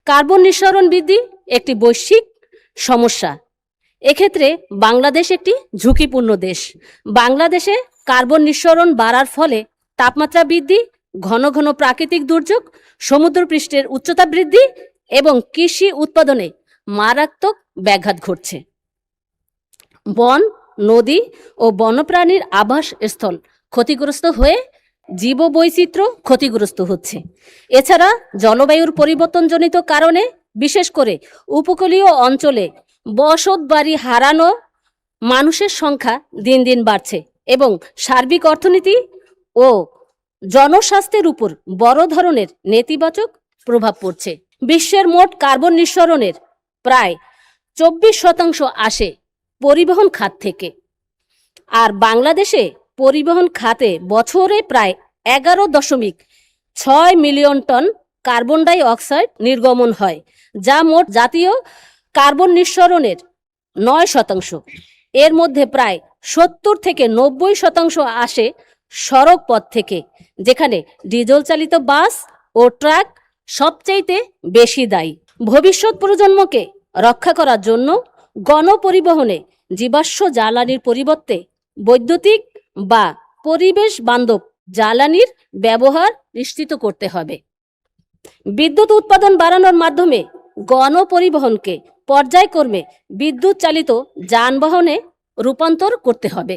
Carbon নিঃসরণ বৃদ্ধি একটি বৈশ্বিক সমস্যা। এক্ষেত্রে বাংলাদেশ একটি ঝুঁকিপূর্ণ দেশ। বাংলাদেশে কার্বন নিঃসরণ বাড়ার ফলে তাপমাত্রা বৃদ্ধি, ঘন ঘন প্রাকৃতিক দুর্যোগ, সমুদ্রপৃষ্ঠের উচ্চতা বৃদ্ধি এবং কৃষি উৎপাদনে মারাত্মক ব্যাঘাত ঘটছে। বন, নদী ও বন্যপ্রাণীর আবাসস্থল ক্ষতিগ্রস্ত হয়ে জীববৈচিত্র্য ক্ষতিগ্রস্ত হচ্ছে। এছাড়া জলবায়ুর পরিবর্তনজনিত কারণে বিশেষ করে উপকূলীয় অঞ্চলে বসতবাড়ি হারানো মানুষের সংখ্যা দিন দিন বাড়ছে এবং সার্বিক অর্থনীতি ও জনস্বাস্থ্যের উপর বড় ধরনের নেতিবাচক প্রভাব পড়ছে। বিশ্বের মোট কার্বন নিঃসরণের প্রায় 24% আসে পরিবহন খাত থেকে। আর বাংলাদেশে পরিবহন খাতে বছরে প্রায় 11.6 million ton carbon die oxide নির্গমন হয়, যা মোট জাতীয় কার্বন নিঃসরণের 9%। এর মধ্যে প্রায় 70 থেকে 90% আসে সড়ক পথ থেকে, যেখানে ডিজেল চালিত বাস ও ট্রাক সবচাইতে বেশি দায়ী। ভবিষ্যৎ প্রজন্মকে রক্ষা করার জন্য গণপরিবহনে জীবাশ্ম জ্বালানির পরিবর্তে বৈদ্যুতিক বা পরিবেশ বান্ধব জ্বালানির ব্যবহার নিশ্চিত করতে হবে। বিদ্যুৎ উৎপাদন বাড়ানোর মাধ্যমে গণপরিবহনকে পর্যায়ক্রমে বিদ্যুৎ চালিত যানবাহনে রূপান্তর করতে হবে।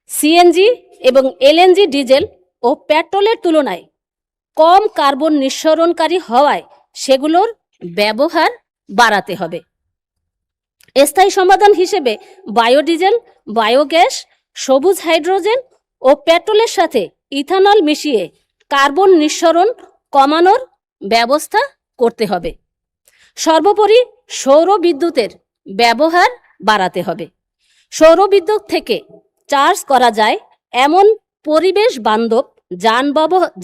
সিএনজি এবং এলএনজি ডিজেল ও পেট্রোলের তুলনায় কম কার্বন নিঃসরণকারী হওয়ায় সেগুলোর ব্যবহার বাড়াতে হবে। স্থায়ী সমাধান হিসেবে বায়োডিজেল, বায়োগ্যাস, সবুজ হাইড্রোজেন ও পেট্রোলের সাথে ইথানল মিশিয়ে কার্বন নিঃসরণ কমানোর ব্যবস্থা করতে হবে। সর্বোপরি সৌর বিদ্যুতের ব্যবহার বাড়াতে হবে। সৌর বিদ্যুৎ থেকে চার্জ করা যায় এমন পরিবেশ বান্ধব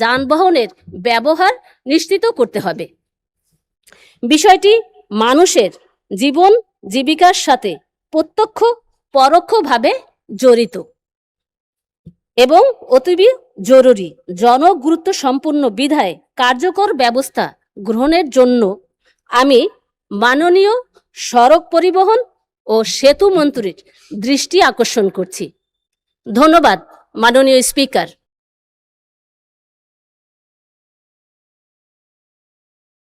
যানবাহনের ব্যবহার নিশ্চিত করতে হবে। বিষয়টি মানুষের জীবন জীবিকার সাথে প্রত্যক্ষ পরোক্ষভাবে জড়িত এবং অতীব জরুরি। জনগুরুত্ব সম্পূর্ণ বিধায় কার্যকর ব্যবস্থা গ্রহণের জন্য আমি মাননীয় সড়ক পরিবহন ও সেতু মন্ত্রীর দৃষ্টি আকর্ষণ করছি। ধন্যবাদ মাননীয় স্পিকার।